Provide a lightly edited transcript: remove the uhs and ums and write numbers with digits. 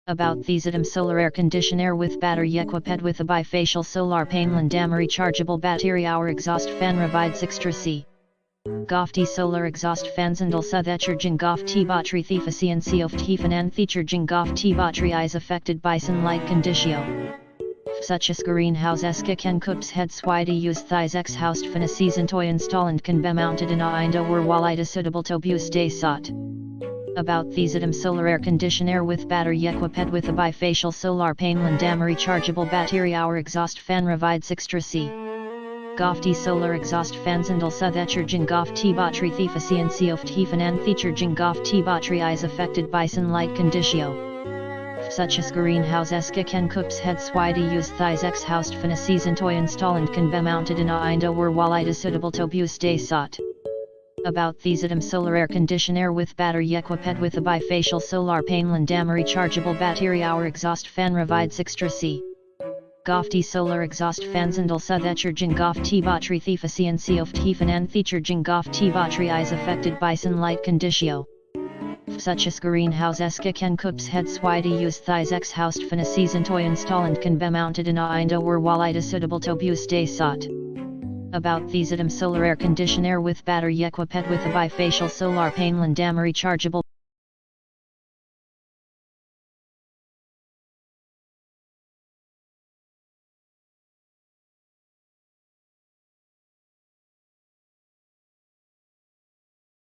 About Bifacial Solar Air Conditioner with battery equipped with a bifacial solar panel and rechargeable battery. Our exhaust fan provides extra C. Gofti solar exhaust fans and also the charging Gofti battery efficiency of Tifanan featuring Gofti battery is affected by sunlight condition. Such as greenhouse kan kups heads wide use thighs ex housed fan a season toy install and can be mounted in a indoor wall it is suitable to use day sot. About Bifacial Solar Air Conditioner with battery equipped with a bifacial solar panel and rechargeable battery. Our exhaust fan provides extra C. Gofti solar exhaust fans and also the charging Gofti battery efficiency of Tifanan featuring Gofti battery is affected by sunlight condition. Such as greenhouse kan kups heads wide use thighs ex housed fan a season toy install and can be mounted in a indoor wall it is suitable to use day sot. About Bifacial Solar Air Conditioner with battery equipped with a bifacial solar panel and rechargeable battery. Our exhaust fan provides extra C. Gofti solar exhaust fans and also the charging Gofti battery efficiency of Tifanan featuring Gofti battery is affected by sunlight condition. Such as greenhouse kan kups heads wide use thighs ex housed fan a season toy install and can be mounted in a indoor wall it is suitable to use day sot. About Bifacial Solar Air Conditioner with battery equipped with a bifacial solar panel and rechargeable